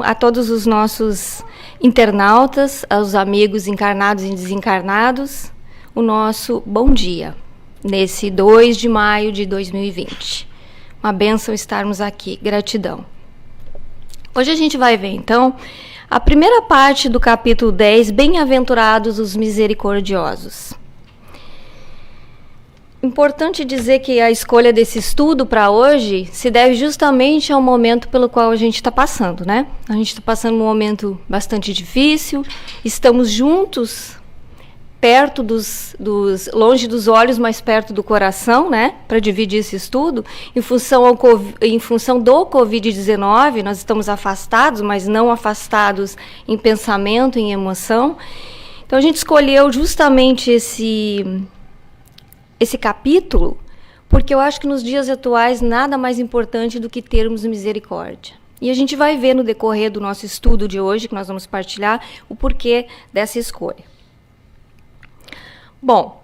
a todos os nossos internautas, aos amigos encarnados e desencarnados, o nosso bom dia, nesse 2 de maio de 2020. Uma bênção estarmos aqui, gratidão. Hoje a gente vai ver, então, a primeira parte do capítulo 10, Bem-aventurados os misericordiosos. Importante dizer que a escolha desse estudo para hoje se deve justamente ao momento pelo qual a gente está passando, né? A gente está passando um momento bastante difícil, estamos juntos, perto longe dos olhos, mas perto do coração, né? Para dividir esse estudo, em função do Covid-19, nós estamos afastados, mas não afastados em pensamento, em emoção. Então a gente escolheu justamente esse capítulo, porque eu acho que nos dias atuais nada mais importante do que termos misericórdia. E a gente vai ver no decorrer do nosso estudo de hoje, que nós vamos partilhar, o porquê dessa escolha. Bom,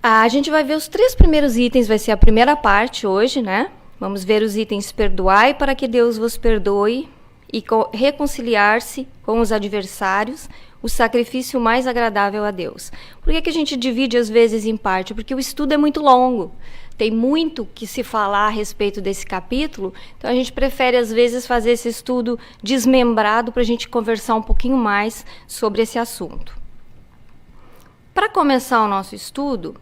a gente vai ver os 3 primeiros itens, vai ser a primeira parte hoje, né? Vamos ver os itens perdoai para que Deus vos perdoe e reconciliar-se com os adversários, o sacrifício mais agradável a Deus. Por que a gente divide às vezes em parte? Porque o estudo é muito longo, tem muito que se falar a respeito desse capítulo, então a gente prefere às vezes fazer esse estudo desmembrado para a gente conversar um pouquinho mais sobre esse assunto. Para começar o nosso estudo,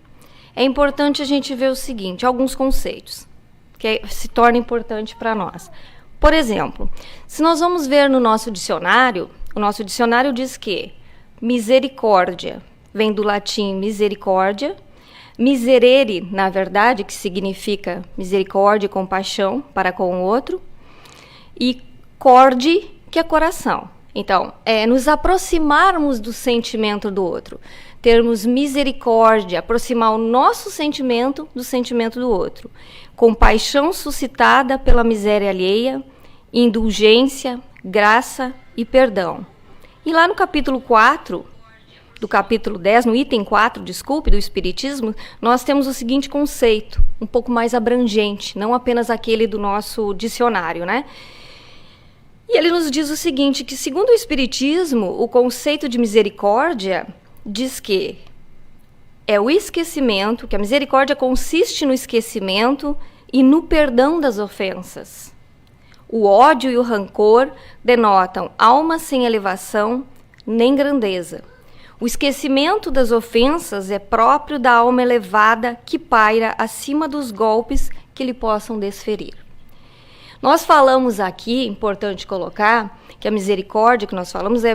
é importante a gente ver o seguinte, alguns conceitos que se tornam importantes para nós. Por exemplo, se nós vamos ver no nosso dicionário, o nosso dicionário diz que misericórdia vem do latim misericórdia, miserere, na verdade, que significa misericórdia e compaixão para com o outro, e corde, que é coração. Então, é nos aproximarmos do sentimento do outro, termos misericórdia, aproximar o nosso sentimento do sentimento do outro, compaixão suscitada pela miséria alheia, indulgência, graça e perdão. E lá no capítulo 4, do capítulo 10, no item 4, desculpe, do Espiritismo, nós temos o seguinte conceito, um pouco mais abrangente, não apenas aquele do nosso dicionário, né? E ele nos diz o seguinte, que segundo o Espiritismo, o conceito de misericórdia diz que é o esquecimento, que a misericórdia consiste no esquecimento e no perdão das ofensas. O ódio e o rancor denotam alma sem elevação nem grandeza. O esquecimento das ofensas é próprio da alma elevada que paira acima dos golpes que lhe possam desferir. Nós falamos aqui, importante colocar, que a misericórdia que nós falamos é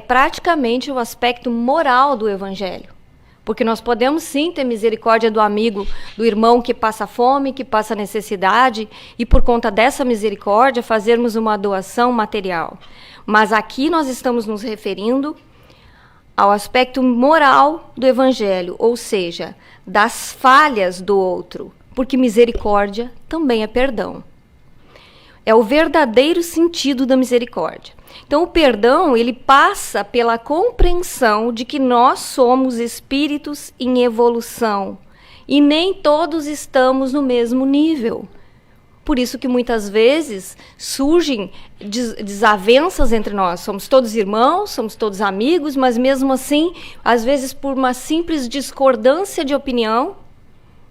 praticamente o aspecto moral do Evangelho. Porque nós podemos sim ter misericórdia do amigo, do irmão que passa fome, que passa necessidade, e por conta dessa misericórdia fazermos uma doação material. Mas aqui nós estamos nos referindo ao aspecto moral do Evangelho, ou seja, das falhas do outro, porque misericórdia também é perdão. É o verdadeiro sentido da misericórdia. Então, o perdão, ele passa pela compreensão de que nós somos espíritos em evolução e nem todos estamos no mesmo nível. Por isso que muitas vezes surgem desavenças entre nós. Somos todos irmãos, somos todos amigos, mas mesmo assim, às vezes por uma simples discordância de opinião,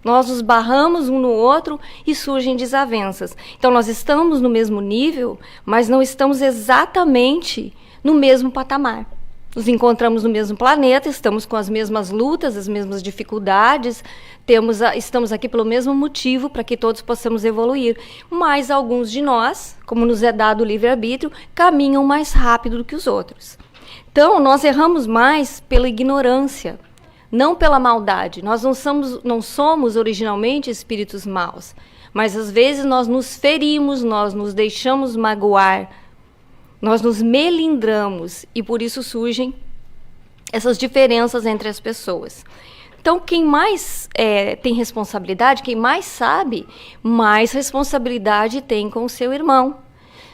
nós nos barramos um no outro e surgem desavenças. Então, nós estamos no mesmo nível, mas não estamos exatamente no mesmo patamar. Nos encontramos no mesmo planeta, estamos com as mesmas lutas, as mesmas dificuldades, estamos aqui pelo mesmo motivo, para que todos possamos evoluir. Mas alguns de nós, como nos é dado o livre-arbítrio, caminham mais rápido do que os outros. Então, nós erramos mais pela ignorância, não pela maldade. Nós não somos originalmente espíritos maus, mas às vezes nós nos ferimos, nós nos deixamos magoar, nós nos melindramos e por isso surgem essas diferenças entre as pessoas. Então, quem mais tem responsabilidade, quem mais sabe, mais responsabilidade tem com o seu irmão.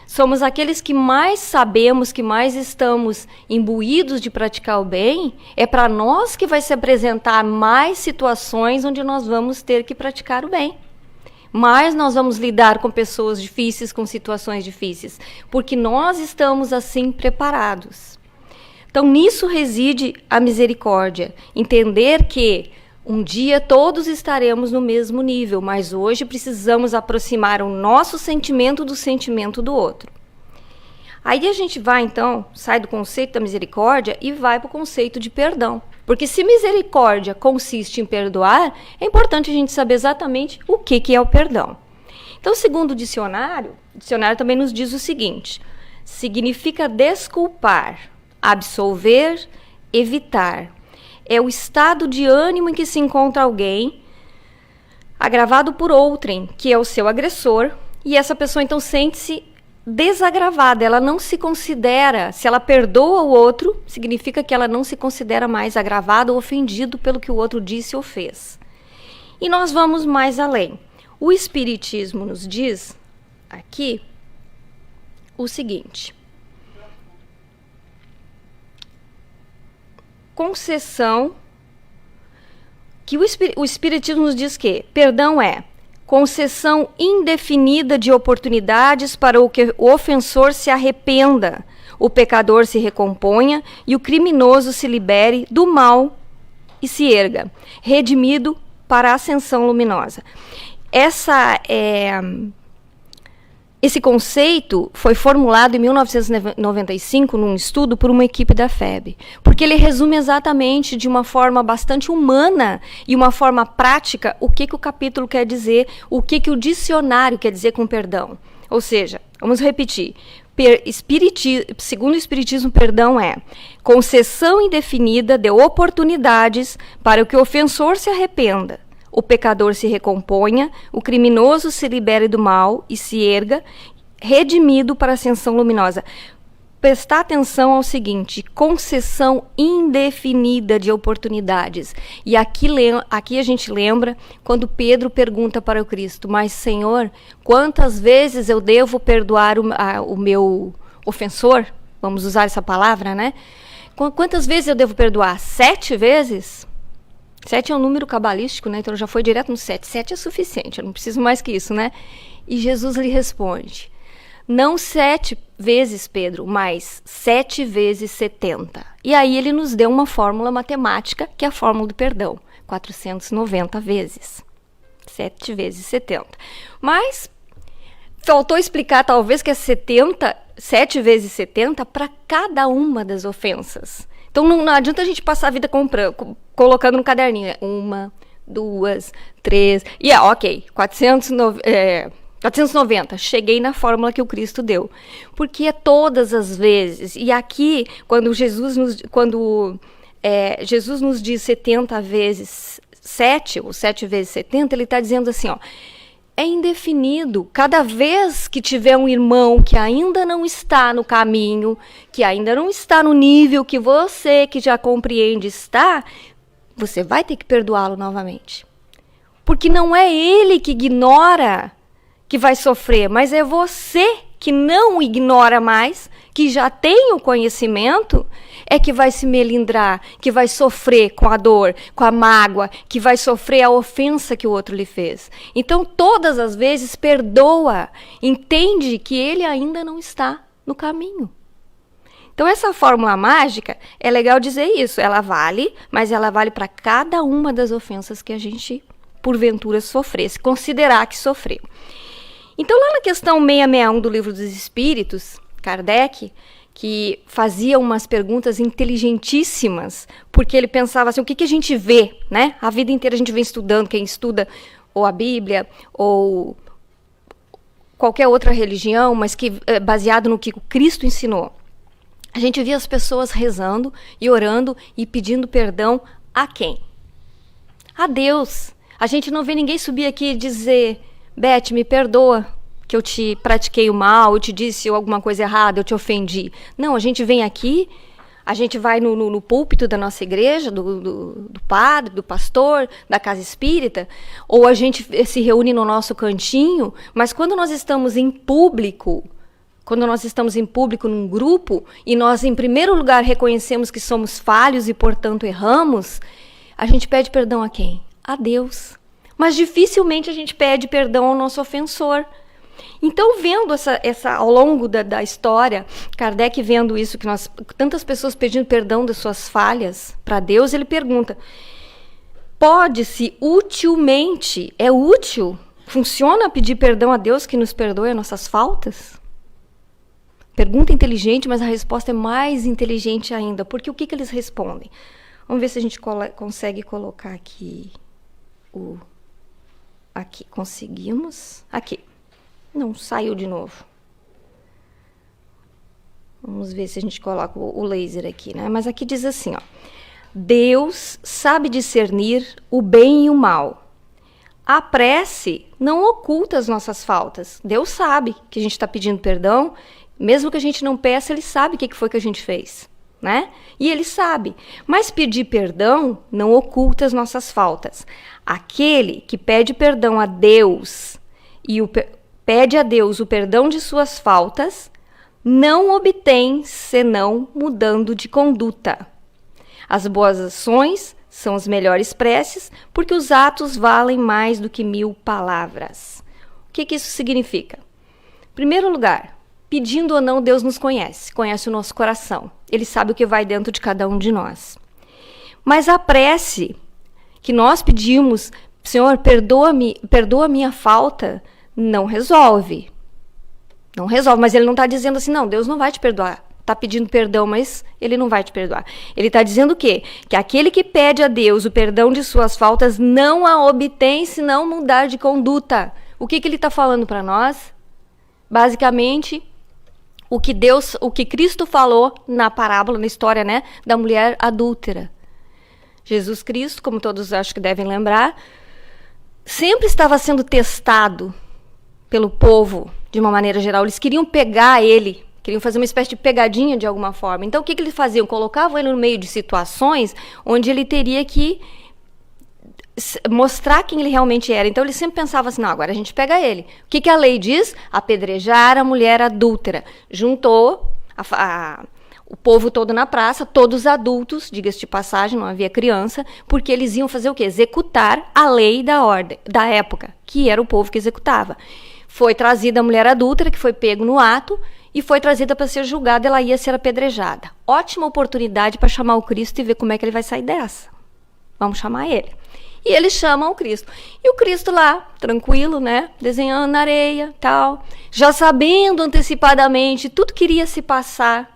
Somos aqueles que mais sabemos, que mais estamos imbuídos de praticar o bem, é para nós que vai se apresentar mais situações onde nós vamos ter que praticar o bem. mais nós vamos lidar com pessoas difíceis, com situações difíceis, porque nós estamos assim preparados. Então, nisso reside a misericórdia. Entender que um dia todos estaremos no mesmo nível, mas hoje precisamos aproximar o nosso sentimento do sentimento do outro. Aí a gente vai, então, sai do conceito da misericórdia e vai para o conceito de perdão. Porque se misericórdia consiste em perdoar, é importante a gente saber exatamente o que é o perdão. Então, segundo o dicionário também nos diz o seguinte: significa desculpar, absolver, evitar. É o estado de ânimo em que se encontra alguém agravado por outrem, que é o seu agressor, e essa pessoa então sente-se desagravada, ela não se considera, se ela perdoa o outro, significa que ela não se considera mais agravada ou ofendido pelo que o outro disse ou fez. E nós vamos mais além. O Espiritismo nos diz aqui o seguinte: concessão, que o Espiritismo nos diz que perdão é concessão indefinida de oportunidades para que o ofensor se arrependa, o pecador se recomponha e o criminoso se libere do mal e se erga, redimido para a ascensão luminosa. Esse conceito foi formulado em 1995 num estudo por uma equipe da FEB, porque ele resume exatamente de uma forma bastante humana e uma forma prática o que o capítulo quer dizer, o que o dicionário quer dizer com perdão. Ou seja, vamos repetir, segundo o Espiritismo, perdão é concessão indefinida de oportunidades para que o ofensor se arrependa, o pecador se recomponha, o criminoso se libere do mal e se erga, redimido para a ascensão luminosa. Prestar atenção ao seguinte: concessão indefinida de oportunidades. E aqui a gente lembra quando Pedro pergunta para o Cristo: mas Senhor, quantas vezes eu devo perdoar o meu ofensor? Vamos usar essa palavra, né? Quantas vezes eu devo perdoar? 7 vezes? 7 é um número cabalístico, né? Então já foi direto no 7. 7 é suficiente, eu não preciso mais que isso, né? E Jesus lhe responde: não 7 vezes, Pedro, mas 7 vezes 70. E aí ele nos deu uma fórmula matemática, que é a fórmula do perdão: 490 vezes. 7 vezes 70. Mas faltou explicar, talvez, que é 7 vezes 70 para cada uma das ofensas. Então não adianta a gente passar a vida colocando no caderninho. 1, 2, 3. E ok, 490. Cheguei na fórmula que o Cristo deu. Porque é todas as vezes. E aqui, quando Jesus nos diz 70 vezes 7, ou 7 vezes 70, ele está dizendo assim, ó, é indefinido. Cada vez que tiver um irmão que ainda não está no caminho, que ainda não está no nível que você, que já compreende, está, você vai ter que perdoá-lo novamente. Porque não é ele que ignora que vai sofrer, mas é você que não ignora mais, que já tem o conhecimento, é que vai se melindrar, que vai sofrer com a dor, com a mágoa, que vai sofrer a ofensa que o outro lhe fez. Então, todas as vezes, perdoa, entende que ele ainda não está no caminho. Então, essa fórmula mágica, é legal dizer isso, ela vale, mas ela vale para cada uma das ofensas que a gente, porventura, sofresse, considerar que sofreu. Então, lá na questão 661 do Livro dos Espíritos, Kardec, que fazia umas perguntas inteligentíssimas, porque ele pensava assim, o que a gente vê, né? A vida inteira a gente vem estudando, quem estuda ou a Bíblia, ou qualquer outra religião, mas que é baseado no que o Cristo ensinou. A gente via as pessoas rezando e orando e pedindo perdão a quem? A Deus. A gente não vê ninguém subir aqui e dizer: Beth, me perdoa que eu te pratiquei o mal, eu te disse alguma coisa errada, eu te ofendi. Não, a gente vem aqui, a gente vai no púlpito da nossa igreja, do padre, do pastor, da casa espírita, ou a gente se reúne no nosso cantinho, mas quando nós estamos em público, num grupo, e nós, em primeiro lugar, reconhecemos que somos falhos e, portanto, erramos, a gente pede perdão a quem? A Deus. mas dificilmente a gente pede perdão ao nosso ofensor. Então, vendo essa ao longo da história, Kardec vendo isso, que tantas pessoas pedindo perdão das suas falhas para Deus, ele pergunta, pode-se utilmente, é útil, funciona pedir perdão a Deus que nos perdoe as nossas faltas? Pergunta inteligente, mas a resposta é mais inteligente ainda, porque o que eles respondem? Vamos ver se a gente consegue colocar aqui aqui, conseguimos? Aqui. Não, saiu de novo. Vamos ver se a gente coloca o laser aqui, né? Mas aqui diz assim, ó. Deus sabe discernir o bem e o mal. A prece não oculta as nossas faltas. Deus sabe que a gente está pedindo perdão, mesmo que a gente não peça, Ele sabe o que foi que a gente fez, né? E Ele sabe. Mas pedir perdão não oculta as nossas faltas. Aquele que pede perdão a Deus e pede a Deus o perdão de suas faltas, não obtém senão mudando de conduta. As boas ações são as melhores preces, porque os atos valem mais do que 1000 palavras. O que isso significa? Em primeiro lugar, pedindo ou não, Deus nos conhece o nosso coração. Ele sabe o que vai dentro de cada um de nós. Mas a prece que nós pedimos, Senhor, perdoa a minha falta, não resolve. Não resolve, mas ele não está dizendo assim, não, Deus não vai te perdoar. Está pedindo perdão, mas ele não vai te perdoar. Ele está dizendo o quê? Que aquele que pede a Deus o perdão de suas faltas não a obtém se não mudar de conduta. O que ele está falando para nós? Basicamente, o que Cristo falou na parábola, na história, né, da mulher adúltera. Jesus Cristo, como todos acho que devem lembrar, sempre estava sendo testado pelo povo, de uma maneira geral. Eles queriam pegar ele, queriam fazer uma espécie de pegadinha de alguma forma. Então, o que eles faziam? Colocavam ele no meio de situações onde ele teria que mostrar quem ele realmente era. Então, eles sempre pensavam assim, não, agora a gente pega ele. O que a lei diz? Apedrejar a mulher adúltera. Juntou o povo todo na praça, todos adultos, diga-se de passagem, não havia criança, porque eles iam fazer o quê? Executar a lei da ordem, da época, que era o povo que executava. Foi trazida a mulher adúltera, que foi pego no ato, e foi trazida para ser julgada, ela ia ser apedrejada. Ótima oportunidade para chamar o Cristo e ver como é que ele vai sair dessa. Vamos chamar ele. E eles chamam o Cristo. E o Cristo lá, tranquilo, né? Desenhando na areia, tal. Já sabendo antecipadamente tudo que iria se passar.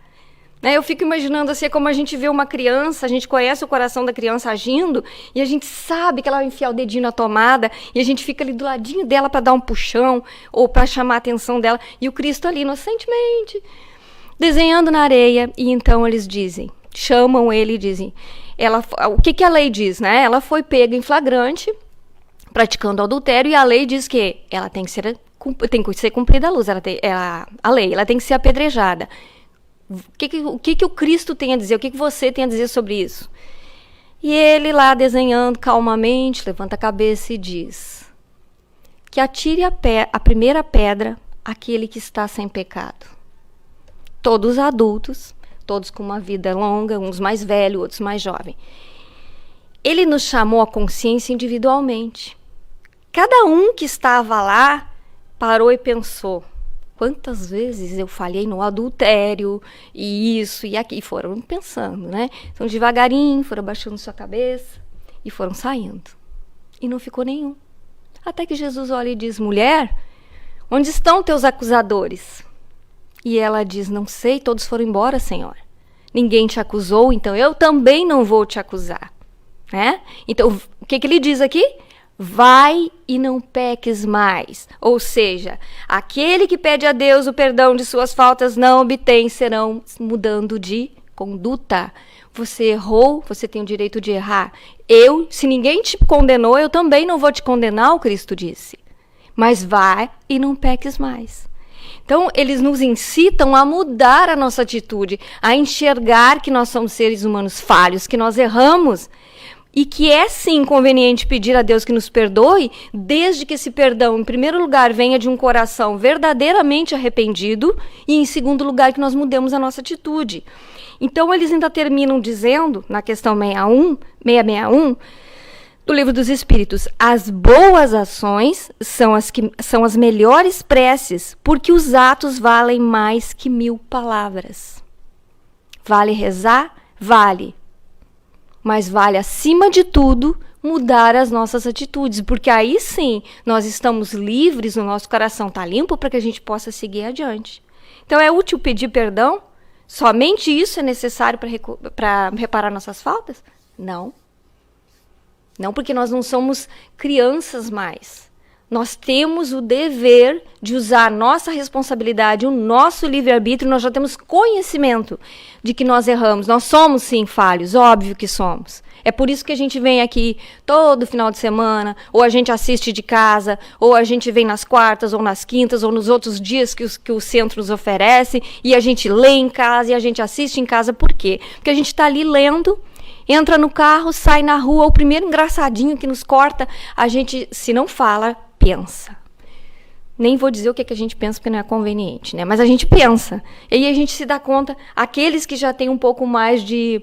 Né? Eu fico imaginando assim, é como a gente vê uma criança, a gente conhece o coração da criança agindo, e a gente sabe que ela vai enfiar o dedinho na tomada, e a gente fica ali do ladinho dela para dar um puxão, ou para chamar a atenção dela, e o Cristo ali, inocentemente, desenhando na areia. E então eles dizem, chamam ele e dizem, o que a lei diz, né? Ela foi pega em flagrante, praticando adultério, e a lei diz que ela tem que ser cumprida a luz, a lei, ela tem que ser apedrejada. O que o Cristo tem a dizer? O que você tem a dizer sobre isso? E ele lá desenhando calmamente, levanta a cabeça e diz que atire a primeira pedra aquele que está sem pecado. Todos adultos, todos com uma vida longa, uns mais velhos, outros mais jovens. Ele nos chamou a consciência individualmente. Cada um que estava lá parou e pensou, quantas vezes eu falhei no adultério, e isso e aquilo, e foram pensando, né? Então, devagarinho, foram abaixando sua cabeça e foram saindo. E não ficou nenhum. Até que Jesus olha e diz, mulher, onde estão teus acusadores? E ela diz, não sei, todos foram embora, Senhor. Ninguém te acusou, então eu também não vou te acusar. Né? Então, o que ele diz aqui? Vai e não peques mais. Ou seja, aquele que pede a Deus o perdão de suas faltas não obtém, serão mudando de conduta. Você errou, você tem o direito de errar. Se ninguém te condenou, eu também não vou te condenar, o Cristo disse. Mas vai e não peques mais. Então, eles nos incitam a mudar a nossa atitude, a enxergar que nós somos seres humanos falhos, que nós erramos, e que é sim conveniente pedir a Deus que nos perdoe, desde que esse perdão, em primeiro lugar, venha de um coração verdadeiramente arrependido, e em segundo lugar, que nós mudemos a nossa atitude. Então, eles ainda terminam dizendo, na questão 661, do Livro dos Espíritos. As boas ações são as melhores preces, porque os atos valem mais que 1000 palavras. Vale rezar? Vale. Mas vale, acima de tudo, mudar as nossas atitudes, porque aí sim nós estamos livres, o nosso coração está limpo para que a gente possa seguir adiante. Então é útil pedir perdão? Somente isso é necessário para reparar nossas faltas? Não. Não, porque nós não somos crianças mais. Nós temos o dever de usar a nossa responsabilidade, o nosso livre-arbítrio, nós já temos conhecimento de que nós erramos. Nós somos, sim, falhos, óbvio que somos. É por isso que a gente vem aqui todo final de semana, ou a gente assiste de casa, ou a gente vem nas quartas, ou nas quintas, ou nos outros dias que o centro nos oferece, e a gente lê em casa, e a gente assiste em casa. Por quê? Porque a gente está ali lendo, entra no carro, sai na rua, o primeiro engraçadinho que nos corta, a gente, se não fala, pensa. Nem vou dizer o que a gente pensa, porque não é conveniente, né? Mas a gente pensa. E aí a gente se dá conta, aqueles que já têm um pouco mais de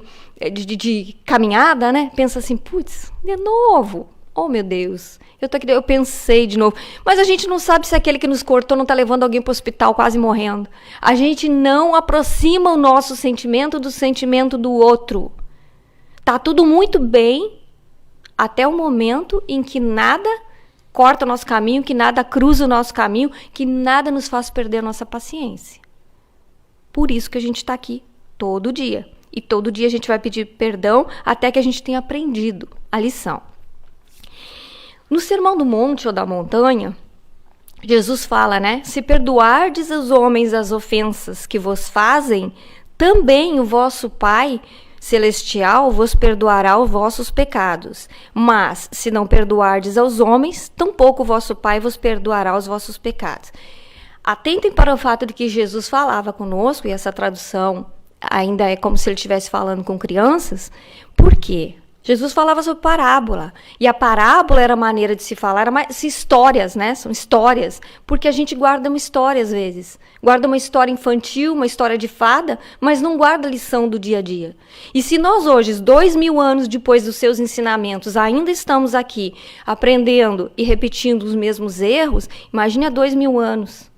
caminhada, né? Pensa assim, putz, de novo. Oh, meu Deus. Eu pensei de novo. Mas a gente não sabe se aquele que nos cortou não está levando alguém para o hospital quase morrendo. A gente não aproxima o nosso sentimento do sentimento do outro. Tá tudo muito bem até o momento em que nada corta o nosso caminho, que nada cruza o nosso caminho, que nada nos faz perder a nossa paciência. Por isso que a gente está aqui todo dia. E todo dia a gente vai pedir perdão até que a gente tenha aprendido a lição. No Sermão do Monte ou da Montanha, Jesus fala, né? Se perdoardes aos homens as ofensas que vos fazem, também o vosso Pai Celestial vos perdoará os vossos pecados. Mas, se não perdoardes aos homens, tampouco o vosso Pai vos perdoará os vossos pecados. Atentem para o fato de que Jesus falava conosco, e essa tradução ainda é como se ele estivesse falando com crianças. Por quê? Jesus falava sobre parábola, e a parábola era a maneira de se falar, era histórias, né? São histórias, porque a gente guarda uma história às vezes. Guarda uma história infantil, uma história de fada, mas não guarda a lição do dia a dia. E se nós hoje, 2000 anos depois dos seus ensinamentos, ainda estamos aqui aprendendo e repetindo os mesmos erros, imagine há 2000 anos.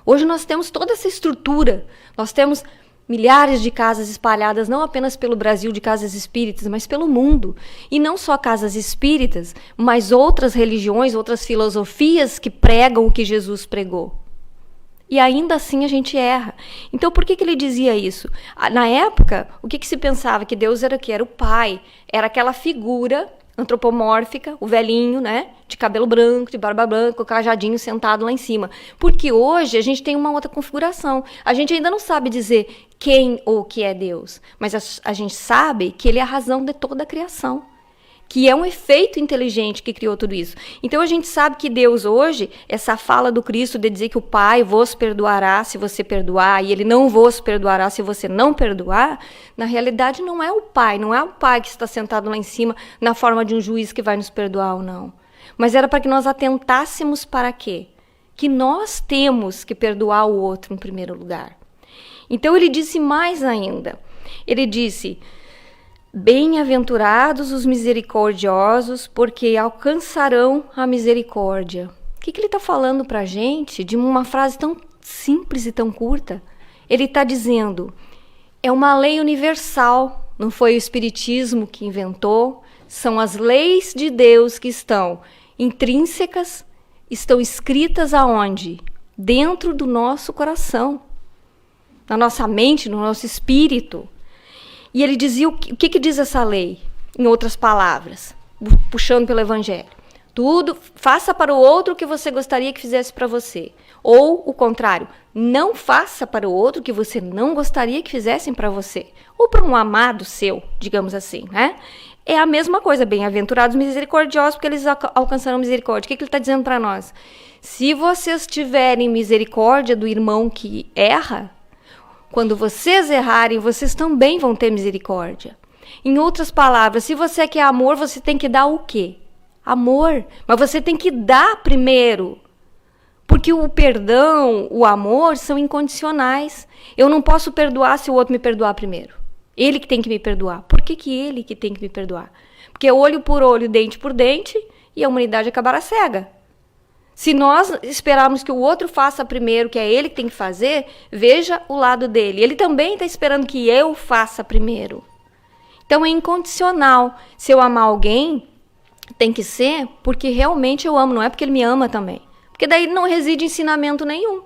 Hoje nós temos toda essa estrutura, nós temos milhares de casas espalhadas, não apenas pelo Brasil, de casas espíritas, mas pelo mundo. E não só casas espíritas, mas outras religiões, outras filosofias que pregam o que Jesus pregou. E ainda assim a gente erra. Então, por que ele dizia isso? Na época, o que se pensava? Que Deus era o quê? Era o Pai. Era aquela figura antropomórfica, o velhinho, né? De cabelo branco, de barba branca, o cajadinho sentado lá em cima. Porque hoje a gente tem uma outra configuração. A gente ainda não sabe dizer quem ou o que é Deus, mas a gente sabe que ele é a razão de toda a criação, que é um efeito inteligente que criou tudo isso. Então a gente sabe que Deus hoje, essa fala do Cristo de dizer que o Pai vos perdoará se você perdoar, e ele não vos perdoará se você não perdoar, na realidade não é o Pai, não é o Pai que está sentado lá em cima na forma de um juiz que vai nos perdoar ou não. Mas era para que nós atentássemos para quê? Que nós temos que perdoar o outro em primeiro lugar. Então ele disse mais ainda. Ele disse: bem-aventurados os misericordiosos, porque alcançarão a misericórdia. O que ele está falando para a gente de uma frase tão simples e tão curta? Ele está dizendo, é uma lei universal, não foi o Espiritismo que inventou, são as leis de Deus que estão intrínsecas, estão escritas aonde? Dentro do nosso coração, na nossa mente, no nosso espírito. E ele dizia, o que diz essa lei? Em outras palavras, puxando pelo Evangelho. Tudo, faça para o outro o que você gostaria que fizesse para você. Ou, o contrário, não faça para o outro o que você não gostaria que fizessem para você. Ou para um amado seu, digamos assim, né? É a mesma coisa, bem-aventurados misericordiosos, porque eles alcançarão misericórdia. O que ele está dizendo para nós? Se vocês tiverem misericórdia do irmão que erra, quando vocês errarem, vocês também vão ter misericórdia. Em outras palavras, se você quer amor, você tem que dar o quê? Amor. Mas você tem que dar primeiro. Porque o perdão, o amor são incondicionais. Eu não posso perdoar se o outro me perdoar primeiro. Ele que tem que me perdoar. Por que ele que tem que me perdoar? Porque Porque olho por olho, dente por dente, e a humanidade acabará cega. Se nós esperarmos que o outro faça primeiro, que é ele que tem que fazer, veja o lado dele. Ele também está esperando que eu faça primeiro. Então é incondicional. Se eu amar alguém, tem que ser porque realmente eu amo, não é porque ele me ama também. Porque daí não reside ensinamento nenhum.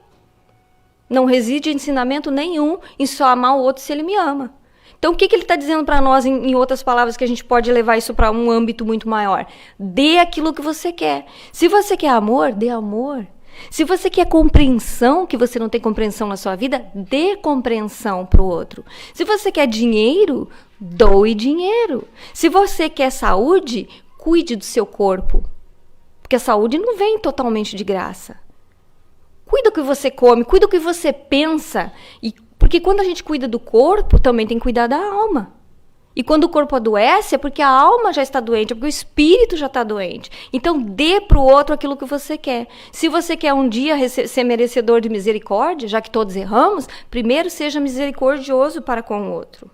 Não reside ensinamento nenhum em só amar o outro se ele me ama. Então, o que ele está dizendo para nós, em outras palavras, que a gente pode levar isso para um âmbito muito maior? Dê aquilo que você quer. Se você quer amor, dê amor. Se você quer compreensão, que você não tem compreensão na sua vida, dê compreensão para o outro. Se você quer dinheiro, doe dinheiro. Se você quer saúde, cuide do seu corpo. Porque a saúde não vem totalmente de graça. Cuida do que você come, cuida do que você pensa. Porque quando a gente cuida do corpo, também tem que cuidar da alma. E quando o corpo adoece, é porque a alma já está doente, é porque o espírito já está doente. Então, dê para o outro aquilo que você quer. Se você quer um dia ser merecedor de misericórdia, já que todos erramos, primeiro seja misericordioso para com o outro.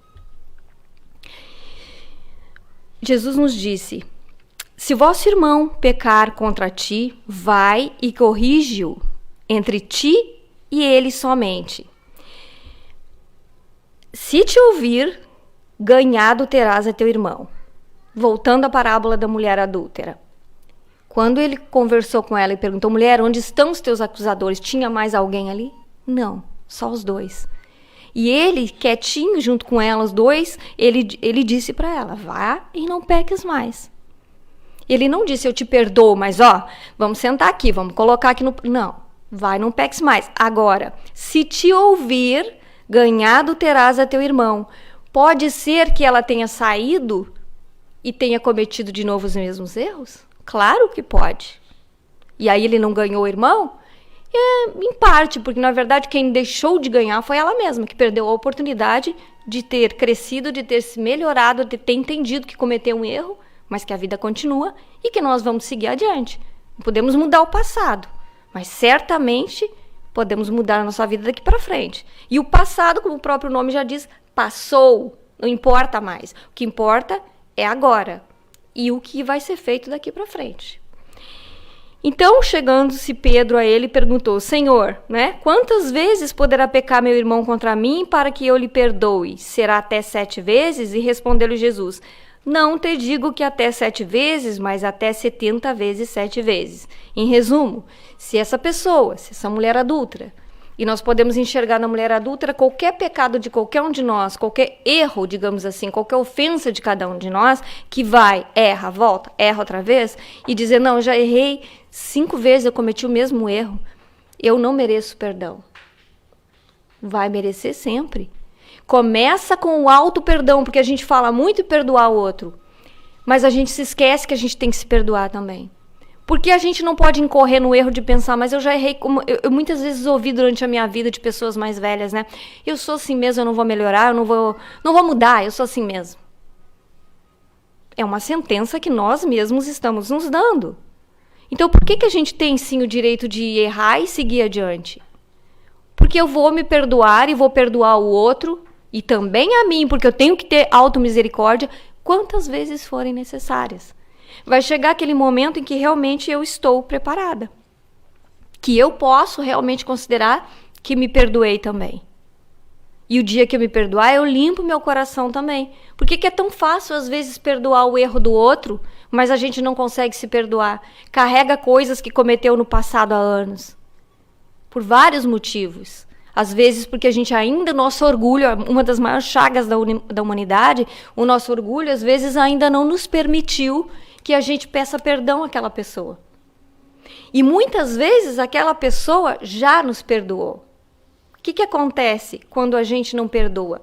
Jesus nos disse: se vosso irmão pecar contra ti, vai e corrige-o entre ti e ele somente. Se te ouvir, ganhado terás a teu irmão. Voltando à parábola da mulher adúltera. Quando ele conversou com ela e perguntou: mulher, onde estão os teus acusadores? Tinha mais alguém ali? Não, só os dois. E ele, quietinho, junto com ela, os dois, ele disse para ela: vá e não peques mais. Ele não disse: eu te perdoo, mas vamos sentar aqui, vamos colocar aqui no... Não, vai, não peques mais. Agora, se te ouvir, ganhado terás a teu irmão. Pode ser que ela tenha saído e tenha cometido de novo os mesmos erros? Claro que pode. E aí ele não ganhou o irmão? Em parte, porque na verdade quem deixou de ganhar foi ela mesma, que perdeu a oportunidade de ter crescido, de ter se melhorado, de ter entendido que cometeu um erro, mas que a vida continua e que nós vamos seguir adiante. Não podemos mudar o passado, mas certamente podemos mudar a nossa vida daqui para frente. E o passado, como o próprio nome já diz, passou, não importa mais. O que importa é agora e o que vai ser feito daqui para frente. Então, chegando-se Pedro a ele, perguntou: Senhor, quantas vezes poderá pecar meu irmão contra mim para que eu lhe perdoe? Será até 7 vezes? E respondeu-lhe Jesus: não te digo que até 7 vezes, mas até 70 vezes 7 vezes. Em resumo, se essa mulher adúltera, e nós podemos enxergar na mulher adúltera qualquer pecado de qualquer um de nós, qualquer erro, digamos assim, qualquer ofensa de cada um de nós, que vai, erra, volta, erra outra vez, e dizer: não, já errei 5 vezes, eu cometi o mesmo erro, eu não mereço perdão. Vai merecer sempre. Começa com o auto-perdão, porque a gente fala muito em perdoar o outro, mas a gente se esquece que a gente tem que se perdoar também. Porque a gente não pode incorrer no erro de pensar: mas eu já errei, como eu muitas vezes ouvi durante a minha vida de pessoas mais velhas, eu sou assim mesmo, eu não vou melhorar, eu não vou mudar, eu sou assim mesmo. É uma sentença que nós mesmos estamos nos dando. Então, por que a gente tem sim o direito de errar e seguir adiante? Porque eu vou me perdoar e vou perdoar o outro, e também a mim, porque eu tenho que ter auto-misericórdia, quantas vezes forem necessárias. Vai chegar aquele momento em que realmente eu estou preparada. Que eu posso realmente considerar que me perdoei também. E o dia que eu me perdoar, eu limpo meu coração também. Por que é tão fácil, às vezes, perdoar o erro do outro, mas a gente não consegue se perdoar? Carrega coisas que cometeu no passado há anos. Por vários motivos. Às vezes porque a gente ainda, nosso orgulho, uma das maiores chagas da humanidade, o nosso orgulho às vezes ainda não nos permitiu que a gente peça perdão àquela pessoa. E muitas vezes aquela pessoa já nos perdoou. O que acontece quando a gente não perdoa?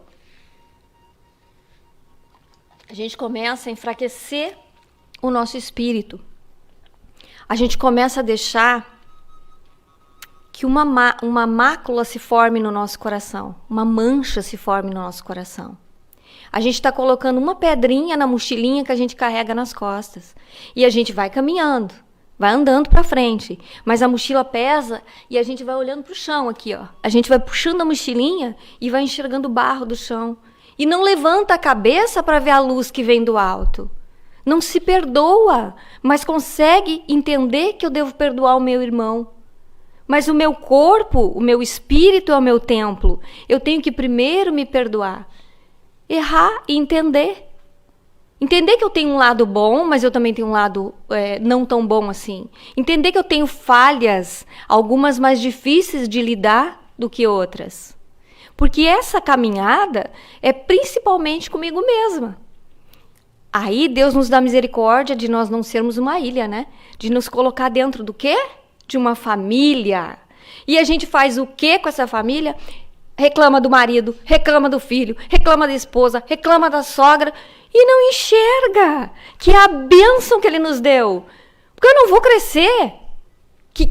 A gente começa a enfraquecer o nosso espírito. A gente começa a deixar que uma mácula se forme no nosso coração, uma mancha se forme no nosso coração. A gente está colocando uma pedrinha na mochilinha que a gente carrega nas costas. E a gente vai caminhando, vai andando para frente. Mas a mochila pesa e a gente vai olhando para o chão aqui, A gente vai puxando a mochilinha e vai enxergando o barro do chão. E não levanta a cabeça para ver a luz que vem do alto. não se perdoa, mas consegue entender que eu devo perdoar o meu irmão. Mas o meu corpo, o meu espírito é o meu templo. Eu tenho que primeiro me perdoar. Errar e entender. Entender que eu tenho um lado bom, mas eu também tenho um lado não tão bom assim. Entender que eu tenho falhas, algumas mais difíceis de lidar do que outras. Porque essa caminhada é principalmente comigo mesma. Aí Deus nos dá misericórdia de nós não sermos uma ilha, né? De nos colocar dentro do quê? De uma família. E a gente faz o quê com essa família? Reclama do marido, reclama do filho, reclama da esposa, reclama da sogra e não enxerga que é a bênção que ele nos deu. Porque eu não vou crescer. Que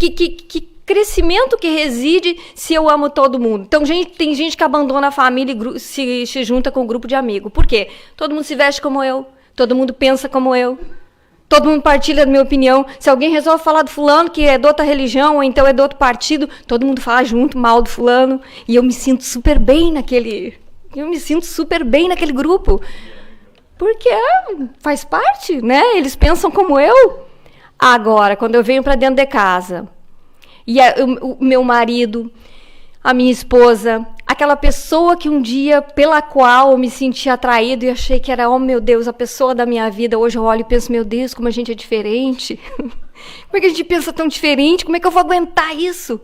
crescimento que reside se eu amo todo mundo? Então, tem gente que abandona a família e se junta com um grupo de amigos. Por quê? Todo mundo se veste como eu, todo mundo pensa como eu. Todo mundo partilha da minha opinião. Se alguém resolve falar do fulano que é de outra religião ou então é de outro partido, todo mundo fala junto mal do fulano. E eu me sinto super bem naquele grupo. Porque faz parte, né? Eles pensam como eu. Agora, quando eu venho para dentro de casa e o meu marido, a minha esposa, aquela pessoa que um dia, pela qual eu me senti atraído e achei que era, oh meu Deus, a pessoa da minha vida, hoje eu olho e penso, meu Deus, como a gente é diferente. Como é que a gente pensa tão diferente? Como é que eu vou aguentar isso?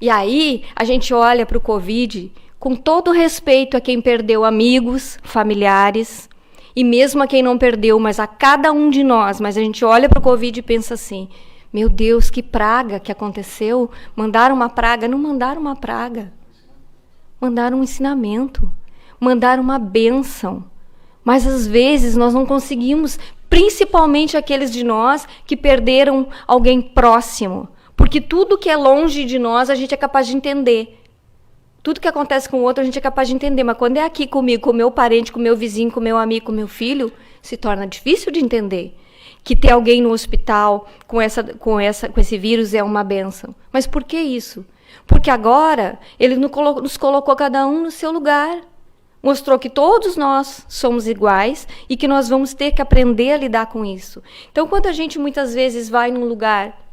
E aí, a gente olha para o Covid com todo respeito a quem perdeu amigos, familiares, e mesmo a quem não perdeu, mas a cada um de nós. Mas a gente olha para o Covid e pensa assim, meu Deus, que praga que aconteceu. Mandaram uma praga? Não mandaram uma praga. Mandaram um ensinamento. Mandaram uma bênção. Mas às vezes nós não conseguimos, principalmente aqueles de nós que perderam alguém próximo. Porque tudo que é longe de nós a gente é capaz de entender. Tudo que acontece com o outro a gente é capaz de entender. Mas quando é aqui comigo, com o meu parente, com o meu vizinho, com o meu amigo, com o meu filho, se torna difícil de entender. Que ter alguém no hospital com esse vírus é uma bênção. Mas por que isso? Porque agora ele nos colocou cada um no seu lugar. Mostrou que todos nós somos iguais e que nós vamos ter que aprender a lidar com isso. Então, quando a gente muitas vezes vai num lugar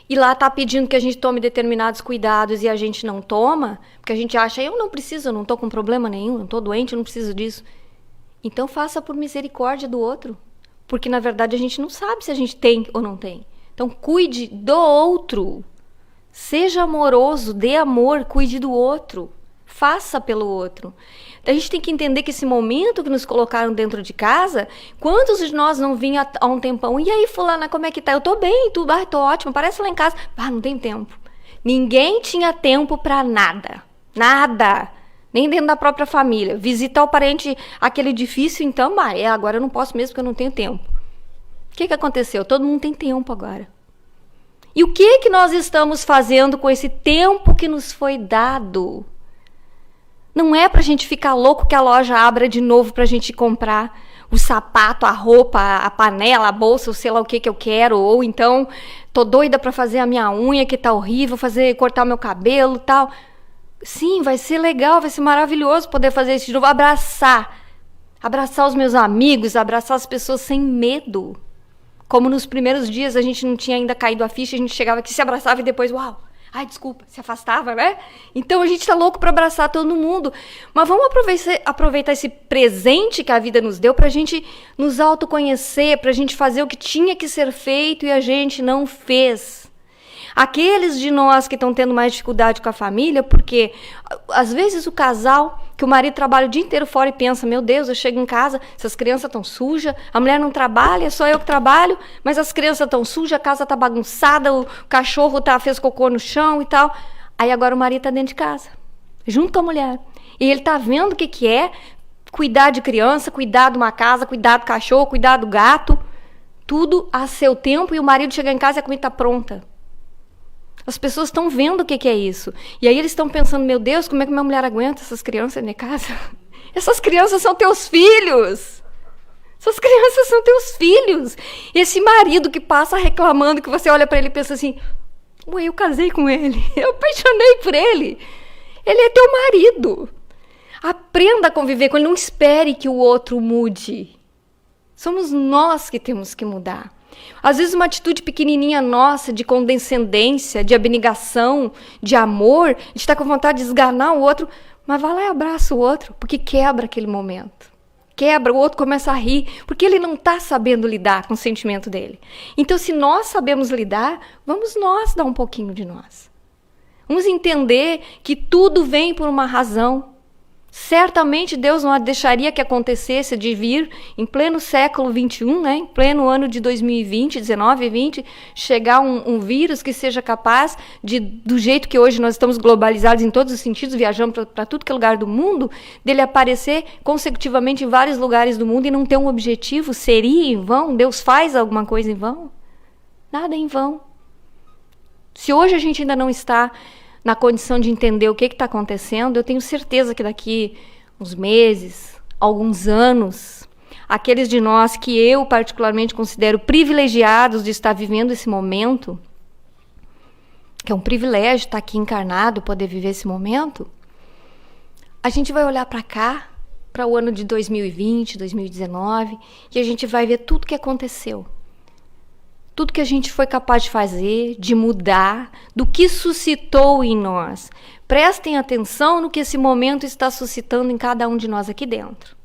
e lá está pedindo que a gente tome determinados cuidados e a gente não toma, porque a gente acha, eu não preciso, eu não estou com problema nenhum, eu não estou doente, eu não preciso disso. Então, faça por misericórdia do outro. Porque, na verdade, a gente não sabe se a gente tem ou não tem. Então, cuide do outro. Seja amoroso, dê amor, cuide do outro. Faça pelo outro. Então, a gente tem que entender que esse momento que nos colocaram dentro de casa, quantos de nós não vinham há um tempão? E aí, fulana, como é que tá? Eu tô bem, tudo, tô ótimo, parece lá em casa. Não tem tempo. Ninguém tinha tempo para nada. Nada. Nem dentro da própria família. Visitar o parente, aquele difícil, então, agora eu não posso mesmo porque eu não tenho tempo. O que aconteceu? Todo mundo tem tempo agora. E o que nós estamos fazendo com esse tempo que nos foi dado? Não é pra gente ficar louco que a loja abra de novo pra gente comprar o sapato, a roupa, a panela, a bolsa, ou sei lá o que eu quero. Ou então, tô doida pra fazer a minha unha que tá horrível, cortar meu cabelo e tal. Sim, vai ser legal, vai ser maravilhoso poder fazer isso de novo. Abraçar os meus amigos, abraçar as pessoas sem medo. Como nos primeiros dias a gente não tinha ainda caído a ficha, a gente chegava aqui, se abraçava e depois, uau, ai, desculpa, se afastava, né? Então a gente tá louco para abraçar todo mundo. Mas vamos aproveitar esse presente que a vida nos deu pra gente nos autoconhecer, pra gente fazer o que tinha que ser feito e a gente não fez. Aqueles de nós que estão tendo mais dificuldade com a família, porque às vezes o casal, que o marido trabalha o dia inteiro fora e pensa, meu Deus, eu chego em casa, essas crianças estão sujas, a mulher não trabalha, só eu que trabalho, mas as crianças estão sujas, a casa está bagunçada, o cachorro fez cocô no chão e tal. Aí agora o marido está dentro de casa, junto com a mulher. E ele está vendo o que é cuidar de criança, cuidar de uma casa, cuidar do cachorro, cuidar do gato, tudo a seu tempo, e o marido chega em casa e a comida está pronta. As pessoas estão vendo o que é isso. E aí eles estão pensando, meu Deus, como é que minha mulher aguenta essas crianças na minha casa? Essas crianças são teus filhos. Essas crianças são teus filhos. Esse marido que passa reclamando, que você olha para ele e pensa assim, ué, eu casei com ele, eu apaixonei por ele. Ele é teu marido. Aprenda a conviver com ele, não espere que o outro mude. Somos nós que temos que mudar. Às vezes uma atitude pequenininha nossa, de condescendência, de abnegação, de amor, a gente está com vontade de esganar o outro, mas vai lá e abraça o outro, porque quebra aquele momento. Quebra, o outro começa a rir, porque ele não está sabendo lidar com o sentimento dele. Então, se nós sabemos lidar, vamos nós dar um pouquinho de nós. Vamos entender que tudo vem por uma razão. Certamente Deus não deixaria que acontecesse de vir em pleno século XXI, né, em pleno ano de 2020, 19 e 20, chegar um vírus que seja capaz de, do jeito que hoje nós estamos globalizados em todos os sentidos, viajando para tudo que é lugar do mundo, dele aparecer consecutivamente em vários lugares do mundo e não ter um objetivo. Seria em vão? Deus faz alguma coisa em vão? Nada em vão. Se hoje a gente ainda não está na condição de entender o que está acontecendo, eu tenho certeza que daqui uns meses, alguns anos, aqueles de nós que eu particularmente considero privilegiados de estar vivendo esse momento, que é um privilégio estar aqui encarnado, poder viver esse momento, a gente vai olhar para cá, para o ano de 2020, 2019, e a gente vai ver tudo que aconteceu. Tudo que a gente foi capaz de fazer, de mudar, do que suscitou em nós. Prestem atenção no que esse momento está suscitando em cada um de nós aqui dentro.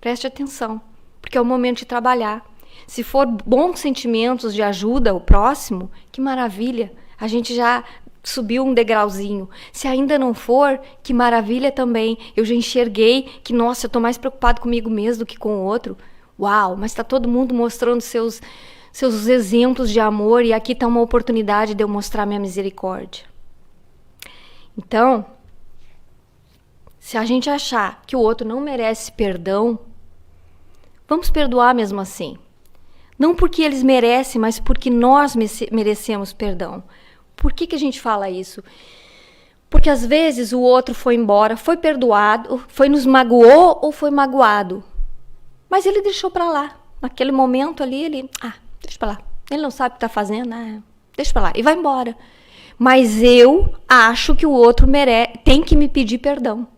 Preste atenção, porque é o momento de trabalhar. Se for bons sentimentos de ajuda ao próximo, que maravilha, a gente já subiu um degrauzinho. Se ainda não for, que maravilha também. Eu já enxerguei que, nossa, eu estou mais preocupado comigo mesmo do que com o outro. Uau, mas está todo mundo mostrando seus exemplos de amor, e aqui está uma oportunidade de eu mostrar minha misericórdia. Então, se a gente achar que o outro não merece perdão, vamos perdoar mesmo assim. Não porque eles merecem, mas porque nós merecemos perdão. Por que a gente fala isso? Porque às vezes o outro foi embora, foi perdoado, nos magoou ou foi magoado. Mas ele deixou para lá. Naquele momento ali, ele... deixa pra lá. Ele não sabe o que tá fazendo, deixa pra lá. E vai embora. Mas eu acho que o outro tem que me pedir perdão.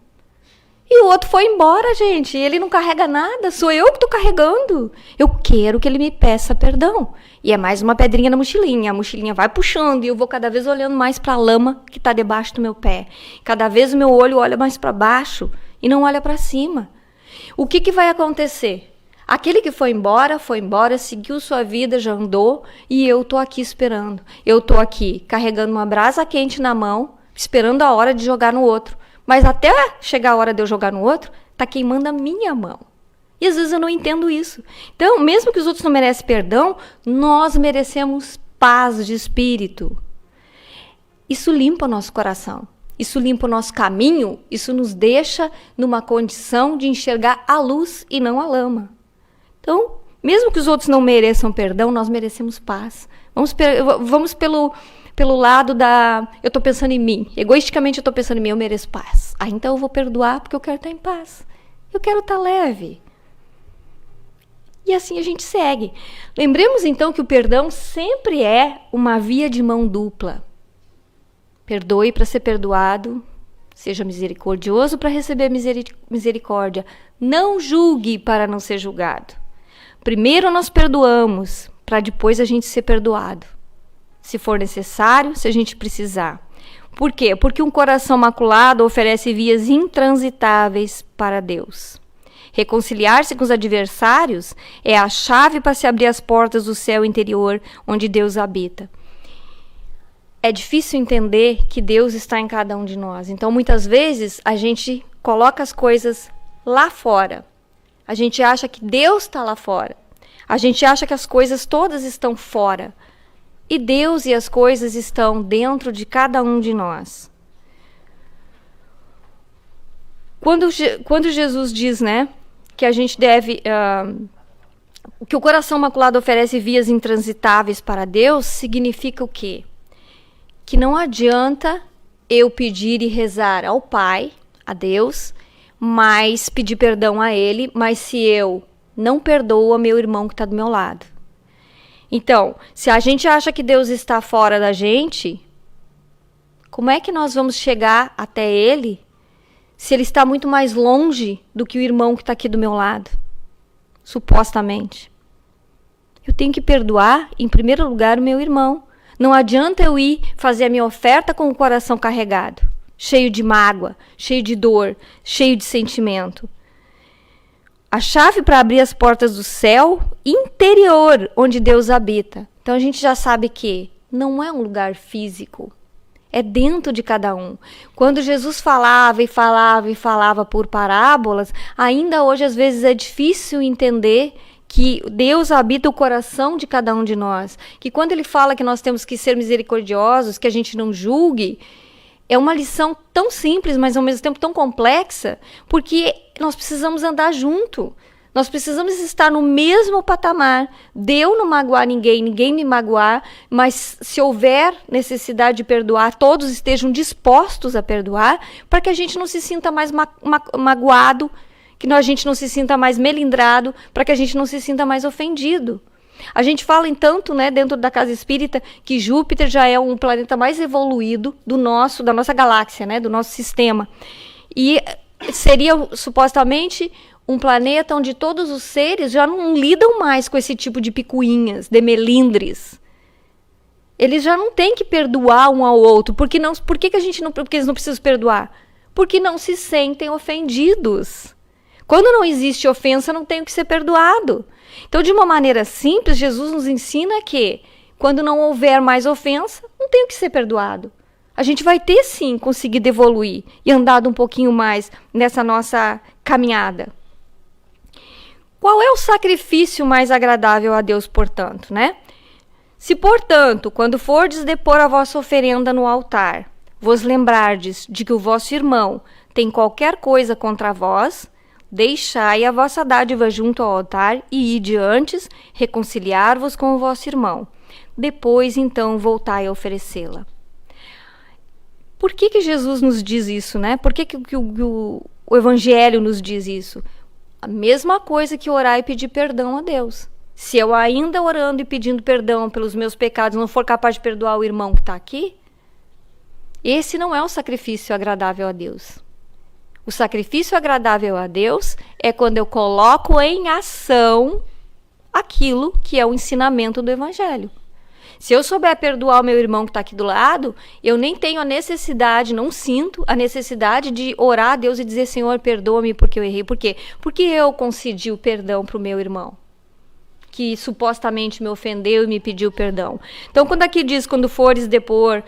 E o outro foi embora, gente. Ele não carrega nada. Sou eu que tô carregando. Eu quero que ele me peça perdão. E é mais uma pedrinha na mochilinha. A mochilinha vai puxando e eu vou cada vez olhando mais pra lama que tá debaixo do meu pé. Cada vez o meu olho olha mais pra baixo e não olha pra cima. O que vai acontecer? Aquele que foi embora, seguiu sua vida, já andou, e eu tô aqui esperando. Eu tô aqui carregando uma brasa quente na mão, esperando a hora de jogar no outro. Mas até chegar a hora de eu jogar no outro, tá queimando a minha mão. E às vezes eu não entendo isso. Então, mesmo que os outros não merecem perdão, nós merecemos paz de espírito. Isso limpa o nosso coração. Isso limpa o nosso caminho. Isso nos deixa numa condição de enxergar a luz e não a lama. Então, mesmo que os outros não mereçam perdão, nós merecemos paz. Vamos pelo lado da... Eu estou pensando em mim. Egoisticamente eu estou pensando em mim, eu mereço paz. Então eu vou perdoar porque eu quero estar em paz. Eu quero estar leve. E assim a gente segue. Lembremos então que o perdão sempre é uma via de mão dupla. Perdoe para ser perdoado. Seja misericordioso para receber misericórdia. Não julgue para não ser julgado. Primeiro nós perdoamos, para depois a gente ser perdoado. Se for necessário, se a gente precisar. Por quê? Porque um coração maculado oferece vias intransitáveis para Deus. Reconciliar-se com os adversários é a chave para se abrir as portas do céu interior, onde Deus habita. É difícil entender que Deus está em cada um de nós. Então, muitas vezes, a gente coloca as coisas lá fora. A gente acha que Deus está lá fora. A gente acha que as coisas todas estão fora. E Deus e as coisas estão dentro de cada um de nós. Quando Jesus diz, que a gente deve... que o coração maculado oferece vias intransitáveis para Deus, significa o quê? Que não adianta eu pedir e rezar ao Pai, a Deus, mas pedir perdão a Ele, mas se eu não perdoo a meu irmão que está do meu lado. Então, se a gente acha que Deus está fora da gente, como é que nós vamos chegar até Ele se Ele está muito mais longe do que o irmão que está aqui do meu lado? supostamente. Eu tenho que perdoar, em primeiro lugar, o meu irmão. Não adianta eu ir fazer a minha oferta com o coração carregado, cheio de mágoa, cheio de dor, cheio de sentimento. A chave para abrir as portas do céu interior, onde Deus habita. Então a gente já sabe que não é um lugar físico, é dentro de cada um. Quando Jesus falava e falava e falava por parábolas, ainda hoje às vezes é difícil entender que Deus habita o coração de cada um de nós. Que quando ele fala que nós temos que ser misericordiosos, que a gente não julgue, é uma lição tão simples, mas ao mesmo tempo tão complexa, porque nós precisamos andar junto. Nós precisamos estar no mesmo patamar. De eu não magoar ninguém, ninguém me magoar, mas se houver necessidade de perdoar, todos estejam dispostos a perdoar, para que a gente não se sinta mais magoado, que a gente não se sinta mais melindrado, para que a gente não se sinta mais ofendido. A gente fala, entanto, né, dentro da casa espírita, que Júpiter já é um planeta mais evoluído da nossa galáxia, né, do nosso sistema. E seria, supostamente, um planeta onde todos os seres já não lidam mais com esse tipo de picuinhas, de melindres. Eles já não têm que perdoar um ao outro. Porque eles não precisam perdoar? Porque não se sentem ofendidos. Quando não existe ofensa, não tem o que ser perdoado. Então, de uma maneira simples, Jesus nos ensina que, quando não houver mais ofensa, não tem o que ser perdoado. A gente vai ter, sim, conseguido evoluir e andado um pouquinho mais nessa nossa caminhada. Qual é o sacrifício mais agradável a Deus, portanto, né? Se, portanto, quando fordes depor a vossa oferenda no altar, vos lembrardes de que o vosso irmão tem qualquer coisa contra vós, deixai a vossa dádiva junto ao altar e ide antes reconciliar-vos com o vosso irmão. Depois, então, voltai a oferecê-la. Por que Jesus nos diz isso, né? Por que o Evangelho nos diz isso? A mesma coisa que orar e pedir perdão a Deus. Se eu ainda orando e pedindo perdão pelos meus pecados não for capaz de perdoar o irmão que está aqui, esse não é um sacrifício agradável a Deus. O sacrifício agradável a Deus é quando eu coloco em ação aquilo que é o ensinamento do Evangelho. Se eu souber perdoar o meu irmão que está aqui do lado, eu nem tenho a necessidade, não sinto a necessidade de orar a Deus e dizer, Senhor, perdoa-me porque eu errei. Por quê? Porque eu concedi o perdão para o meu irmão, que supostamente me ofendeu e me pediu perdão. Então, quando aqui diz, quando fores depor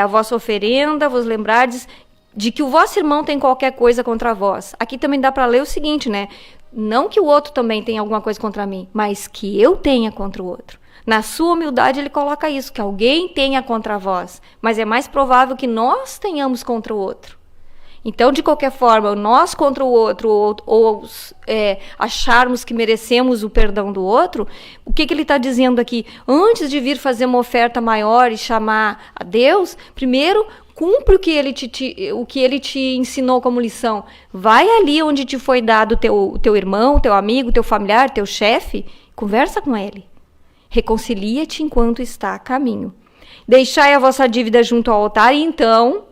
a vossa oferenda, vos lembrardes de que o vosso irmão tem qualquer coisa contra vós. Aqui também dá para ler o seguinte, né? Não que o outro também tenha alguma coisa contra mim, mas que eu tenha contra o outro. Na sua humildade ele coloca isso, que alguém tenha contra vós, mas é mais provável que nós tenhamos contra o outro. Então, de qualquer forma, nós contra o outro, ou acharmos que merecemos o perdão do outro, o que ele está dizendo aqui? Antes de vir fazer uma oferta maior e chamar a Deus, primeiro cumpre o que ele te ensinou como lição. Vai ali onde te foi dado o teu irmão, teu amigo, teu familiar, teu chefe, conversa com ele. Reconcilia-te enquanto está a caminho. Deixai a vossa dívida junto ao altar e então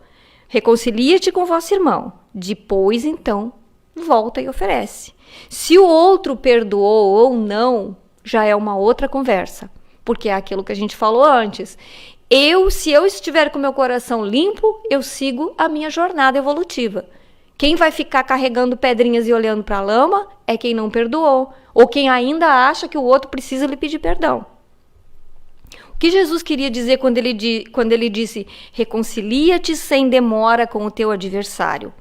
reconcilia-te com vosso irmão. Depois, então, volta e oferece. Se o outro perdoou ou não, já é uma outra conversa. Porque é aquilo que a gente falou antes. Se eu estiver com meu coração limpo, eu sigo a minha jornada evolutiva. Quem vai ficar carregando pedrinhas e olhando para a lama é quem não perdoou, ou quem ainda acha que o outro precisa lhe pedir perdão. O que Jesus queria dizer quando ele disse, reconcilia-te sem demora com o teu adversário?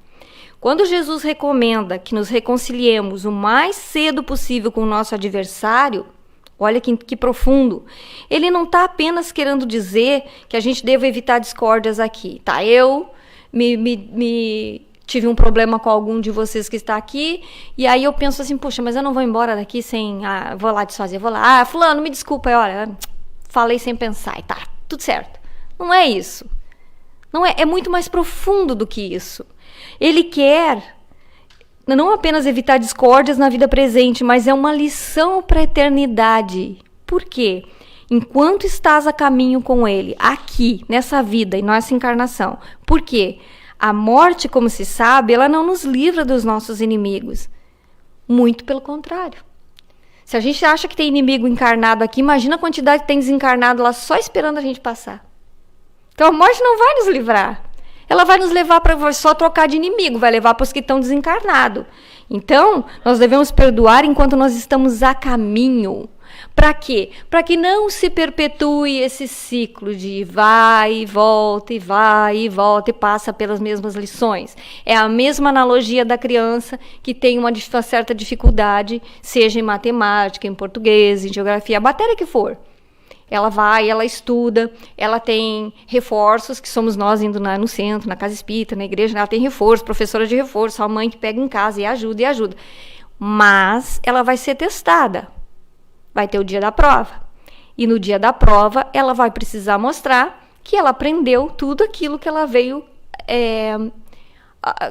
Quando Jesus recomenda que nos reconciliemos o mais cedo possível com o nosso adversário, olha que profundo. Ele não está apenas querendo dizer que a gente deve evitar discórdias aqui. Tá, eu tive um problema com algum de vocês que está aqui, e aí eu penso assim, poxa, mas eu não vou embora daqui sem... vou lá desfazer, vou lá. Fulano, me desculpa, olha, falei sem pensar, e tá, tudo certo. Não é isso. Não é muito mais profundo do que isso. Ele quer não apenas evitar discórdias na vida presente, mas é uma lição para a eternidade. Por quê? Enquanto estás a caminho com ele, aqui, nessa vida e nossa encarnação. Por quê? A morte, como se sabe, ela não nos livra dos nossos inimigos. Muito pelo contrário. Se a gente acha que tem inimigo encarnado aqui, imagina a quantidade que tem desencarnado lá só esperando a gente passar. Então a morte não vai nos livrar. Ela vai nos levar para só trocar de inimigo, vai levar para os que estão desencarnados. Então, nós devemos perdoar enquanto nós estamos a caminho. Para quê? Para que não se perpetue esse ciclo de vai e volta e passa pelas mesmas lições. É a mesma analogia da criança que tem uma certa dificuldade, seja em matemática, em português, em geografia, a matéria que for. Ela vai, ela estuda, ela tem reforços, que somos nós indo no centro, na casa espírita, na igreja, ela tem reforço, professora de reforço, a mãe que pega em casa e ajuda. Mas ela vai ser testada. Vai ter o dia da prova. E no dia da prova, ela vai precisar mostrar que ela aprendeu tudo aquilo que ela veio,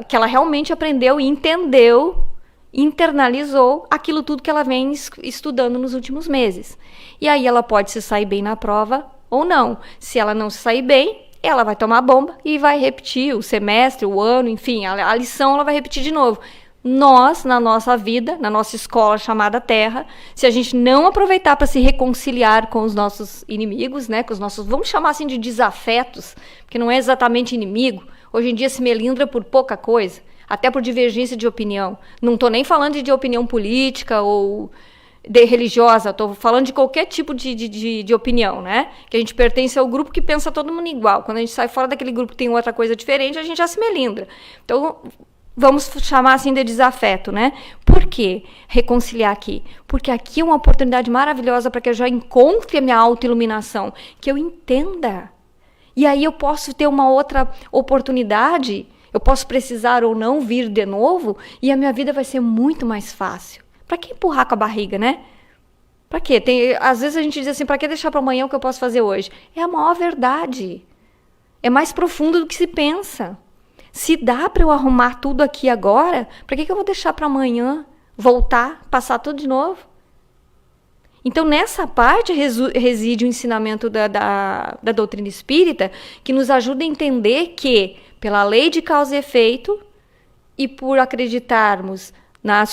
que ela realmente aprendeu e entendeu, internalizou aquilo tudo que ela vem estudando nos últimos meses. E aí ela pode se sair bem na prova ou não. Se ela não se sair bem, ela vai tomar bomba e vai repetir o semestre, o ano, enfim, a lição ela vai repetir de novo. Nós, na nossa vida, na nossa escola chamada Terra, se a gente não aproveitar para se reconciliar com os nossos inimigos, né, com os nossos, vamos chamar assim de desafetos, porque não é exatamente inimigo, hoje em dia se melindra por pouca coisa, até por divergência de opinião. Não estou nem falando de opinião política ou religiosa, estou falando de qualquer tipo de opinião, né? Que a gente pertence ao grupo que pensa todo mundo igual. Quando a gente sai fora daquele grupo que tem outra coisa diferente, a gente já se melindra. Então, vamos chamar assim de desafeto, né? Por quê? Reconciliar aqui. Porque aqui é uma oportunidade maravilhosa para que eu já encontre a minha autoiluminação, que eu entenda. E aí eu posso ter uma outra oportunidade, eu posso precisar ou não vir de novo, e a minha vida vai ser muito mais fácil. Para que empurrar com a barriga, né? Para quê? Às vezes a gente diz assim, para que deixar para amanhã o que eu posso fazer hoje? É a maior verdade. É mais profundo do que se pensa. Se dá para eu arrumar tudo aqui agora, para que eu vou deixar para amanhã, voltar, passar tudo de novo? Então, nessa parte reside o ensinamento da doutrina espírita, que nos ajuda a entender que, pela lei de causa e efeito, e por acreditarmos na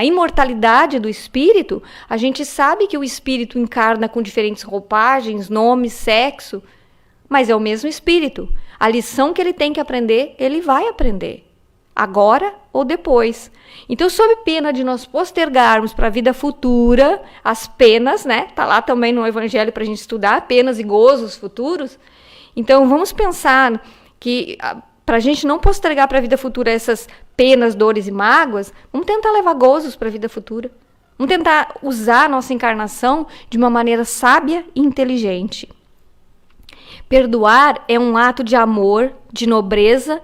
imortalidade do espírito, a gente sabe que o espírito encarna com diferentes roupagens, nomes, sexo, mas é o mesmo espírito. A lição que ele tem que aprender, ele vai aprender. Agora ou depois. Então, sob pena de nós postergarmos para a vida futura, as penas, né? Está lá também no Evangelho para a gente estudar, penas e gozos futuros. Então, vamos pensar que, para a gente não postergar para a vida futura essas penas, dores e mágoas, vamos tentar levar gozos para a vida futura. Vamos tentar usar a nossa encarnação de uma maneira sábia e inteligente. Perdoar é um ato de amor, de nobreza,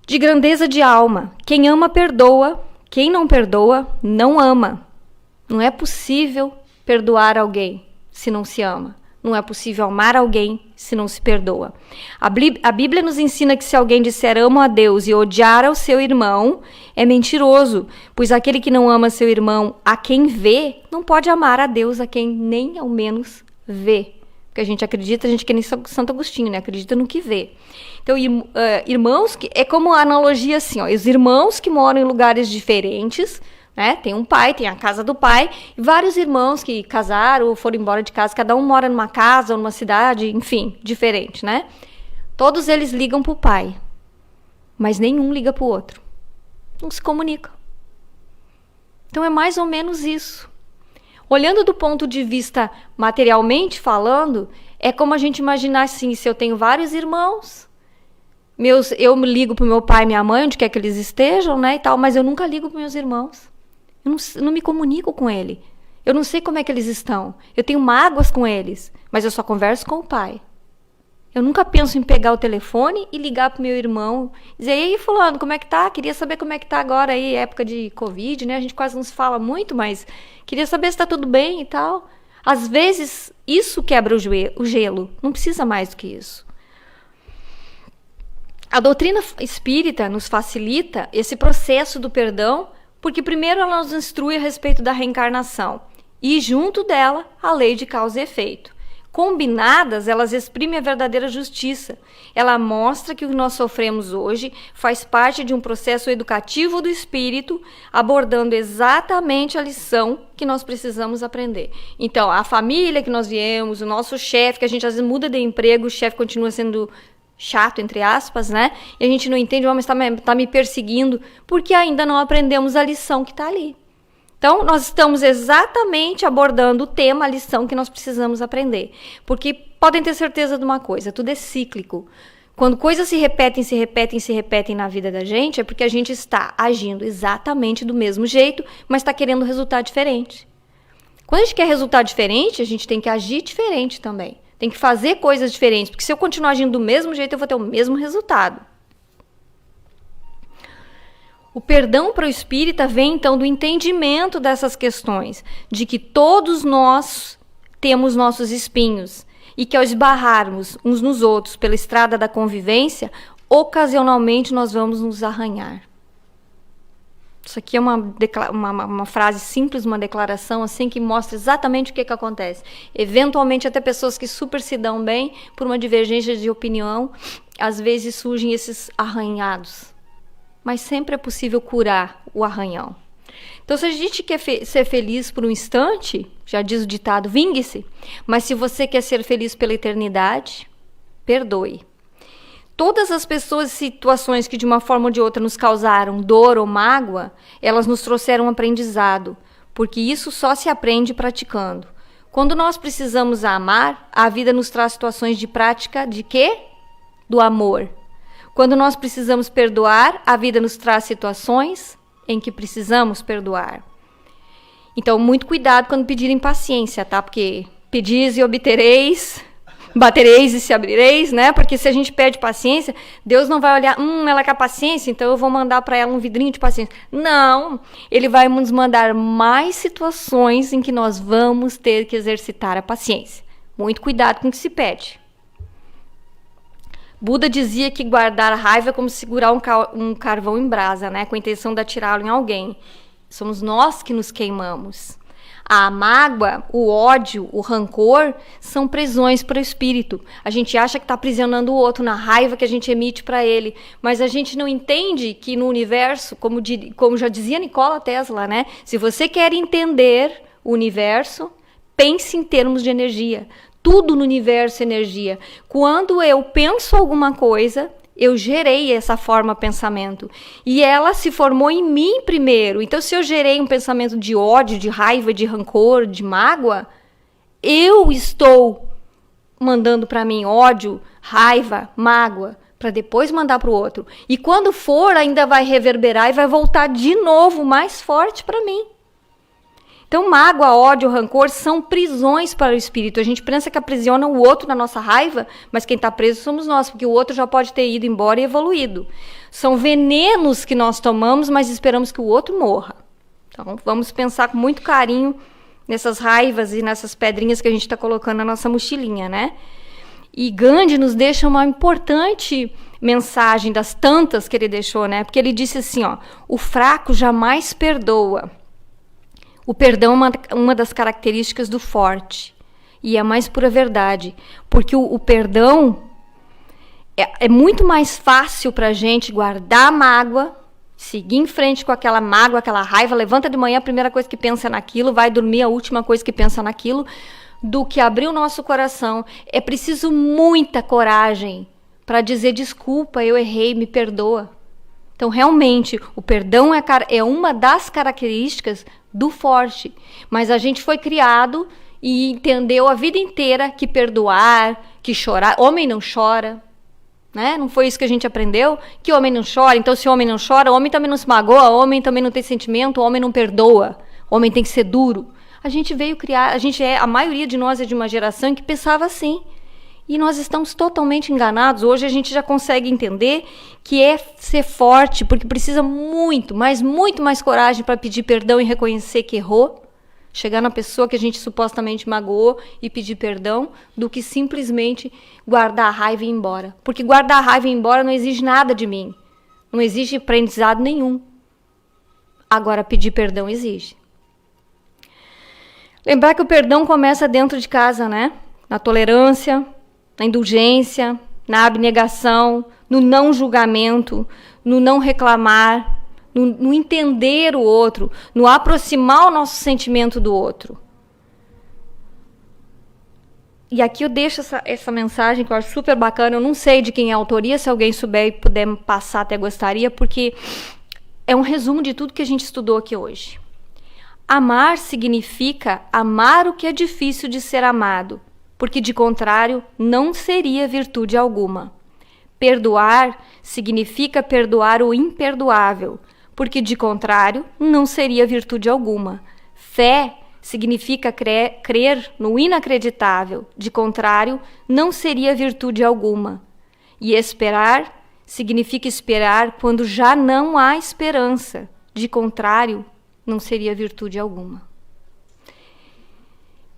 de grandeza de alma. Quem ama, perdoa. Quem não perdoa, não ama. Não é possível perdoar alguém se não se ama. Não é possível amar alguém se não se perdoa. A Bíblia nos ensina que se alguém disser amo a Deus e odiar ao seu irmão, é mentiroso, pois aquele que não ama seu irmão a quem vê, não pode amar a Deus a quem nem ao menos vê. Porque a gente acredita, a gente que nem Santo Agostinho, né? Acredita no que vê. Então, irmãos, é como a analogia assim, ó, os irmãos que moram em lugares diferentes, né? Tem um pai, tem a casa do pai, e vários irmãos que casaram ou foram embora de casa, cada um mora numa casa ou numa cidade, enfim, diferente, né? Todos eles ligam pro pai, mas nenhum liga pro outro. Não se comunicam. Então, é mais ou menos isso. Olhando do ponto de vista materialmente falando, é como a gente imaginar assim, se eu tenho vários irmãos, eu me ligo pro meu pai e minha mãe, onde quer que eles estejam, né, e tal, mas eu nunca ligo pros meus irmãos. Eu não me comunico com ele. Eu não sei como é que eles estão. Eu tenho mágoas com eles, mas eu só converso com o pai. Eu nunca penso em pegar o telefone e ligar pro meu irmão, dizer, e aí, fulano, como é que tá? Queria saber como é que tá agora aí, época de Covid, né? A gente quase não se fala muito, mas queria saber se tá tudo bem e tal. Às vezes, isso quebra o gelo. Não precisa mais do que isso. A doutrina espírita nos facilita esse processo do perdão, porque primeiro ela nos instrui a respeito da reencarnação e, junto dela, a lei de causa e efeito. Combinadas, elas exprimem a verdadeira justiça. Ela mostra que o que nós sofremos hoje faz parte de um processo educativo do espírito, abordando exatamente a lição que nós precisamos aprender. Então, a família que nós viemos, o nosso chefe, que a gente às vezes muda de emprego, o chefe continua sendo chato, entre aspas, né? E a gente não entende, o homem está me perseguindo, porque ainda não aprendemos a lição que está ali. Então, nós estamos exatamente abordando o tema, a lição que nós precisamos aprender. Porque podem ter certeza de uma coisa, tudo é cíclico. Quando coisas se repetem na vida da gente, é porque a gente está agindo exatamente do mesmo jeito, mas está querendo resultado diferente. Quando a gente quer resultado diferente, a gente tem que agir diferente também. Tem que fazer coisas diferentes, porque se eu continuar agindo do mesmo jeito, eu vou ter o mesmo resultado. O perdão para o espírita vem, então, do entendimento dessas questões, de que todos nós temos nossos espinhos e que ao esbarrarmos uns nos outros pela estrada da convivência, ocasionalmente nós vamos nos arranhar. Isso aqui é uma frase simples, uma declaração assim que mostra exatamente o que acontece. Eventualmente, até pessoas que super se dão bem, por uma divergência de opinião, às vezes surgem esses arranhados. Mas sempre é possível curar o arranhão. Então, se a gente quer ser feliz por um instante, já diz o ditado, vingue-se. Mas se você quer ser feliz pela eternidade, perdoe. Todas as pessoas e situações que de uma forma ou de outra nos causaram dor ou mágoa, elas nos trouxeram um aprendizado, porque isso só se aprende praticando. Quando nós precisamos amar, a vida nos traz situações de prática de quê? Do amor. Quando nós precisamos perdoar, a vida nos traz situações em que precisamos perdoar. Então, muito cuidado quando pedirem paciência, tá? Porque pedis e obtereis, batereis e se abrireis, né? Porque se a gente pede paciência, Deus não vai olhar, ela quer paciência, então eu vou mandar para ela um vidrinho de paciência. Não, Ele vai nos mandar mais situações em que nós vamos ter que exercitar a paciência. Muito cuidado com o que se pede. Buda dizia que guardar a raiva é como segurar um carvão em brasa, né? Com a intenção de atirá-lo em alguém. Somos nós que nos queimamos. A mágoa, o ódio, o rancor são prisões para o espírito. A gente acha que está aprisionando o outro na raiva que a gente emite para ele, mas a gente não entende que no universo, como já dizia Nikola Tesla, né? Se você quer entender o universo, pense em termos de energia. Tudo no universo é energia. Quando eu penso alguma coisa, eu gerei essa forma de pensamento. E ela se formou em mim primeiro. Então, se eu gerei um pensamento de ódio, de raiva, de rancor, de mágoa, eu estou mandando para mim ódio, raiva, mágoa, para depois mandar para o outro. E quando for, ainda vai reverberar e vai voltar de novo mais forte para mim. Então, mágoa, ódio, rancor são prisões para o espírito. A gente pensa que aprisiona o outro na nossa raiva, mas quem está preso somos nós, porque o outro já pode ter ido embora e evoluído. São venenos que nós tomamos, mas esperamos que o outro morra. Então, vamos pensar com muito carinho nessas raivas e nessas pedrinhas que a gente está colocando na nossa mochilinha, né? E Gandhi nos deixa uma importante mensagem das tantas que ele deixou, né? Porque ele disse assim, ó, o fraco jamais perdoa. O perdão é uma das características do forte. E é a mais pura verdade. Porque o perdão é muito mais fácil para a gente guardar a mágoa, seguir em frente com aquela mágoa, aquela raiva, levanta de manhã, a primeira coisa que pensa é naquilo, vai dormir, a última coisa que pensa naquilo, do que abrir o nosso coração. É preciso muita coragem para dizer desculpa, eu errei, me perdoa. Então, realmente, o perdão é uma das características do forte. Mas a gente foi criado e entendeu a vida inteira que perdoar, que chorar. Homem não chora, né? Não foi isso que a gente aprendeu? Que homem não chora. Então, se o homem não chora, o homem também não se magoa, o homem também não tem sentimento, o homem não perdoa. O homem tem que ser duro. A gente veio criar, a maioria de nós é de uma geração que pensava assim. E nós estamos totalmente enganados. Hoje a gente já consegue entender que é ser forte, porque precisa muito mais coragem para pedir perdão e reconhecer que errou, chegar na pessoa que a gente supostamente magoou e pedir perdão, do que simplesmente guardar a raiva e ir embora. Porque guardar a raiva e ir embora não exige nada de mim. Não exige aprendizado nenhum. Agora, pedir perdão exige. Lembrar que o perdão começa dentro de casa, né? na tolerância, na indulgência, na abnegação, no não julgamento, no não reclamar, no entender o outro, no aproximar o nosso sentimento do outro. E aqui eu deixo essa mensagem que eu acho super bacana. Eu não sei de quem é a autoria, se alguém souber e puder me passar, até gostaria, porque é um resumo de tudo que a gente estudou aqui hoje. Amar significa amar o que é difícil de ser amado, porque de contrário não seria virtude alguma. Perdoar significa perdoar o imperdoável, porque de contrário não seria virtude alguma. Fé significa crer no inacreditável, de contrário não seria virtude alguma. E esperar significa esperar quando já não há esperança, de contrário não seria virtude alguma.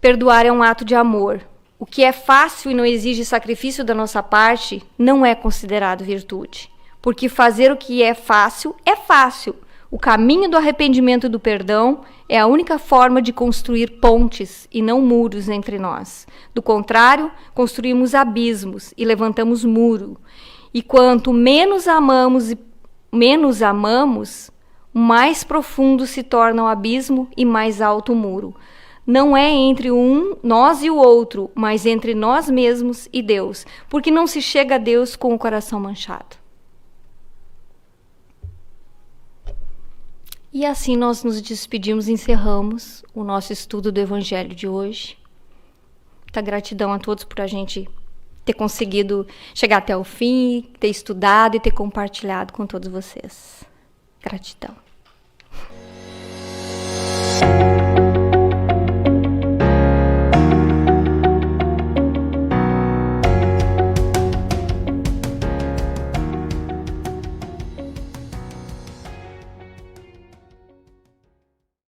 Perdoar é um ato de amor. O que é fácil e não exige sacrifício da nossa parte não é considerado virtude. Porque fazer o que é fácil é fácil. O caminho do arrependimento e do perdão é a única forma de construir pontes e não muros entre nós. Do contrário, construímos abismos e levantamos muro. E quanto menos amamos, mais profundo se torna o abismo e mais alto o muro. Não é entre nós e o outro, mas entre nós mesmos e Deus, porque não se chega a Deus com o coração manchado. E assim nós nos despedimos e encerramos o nosso estudo do Evangelho de hoje. Muita gratidão a todos por a gente ter conseguido chegar até o fim, ter estudado e ter compartilhado com todos vocês. Gratidão.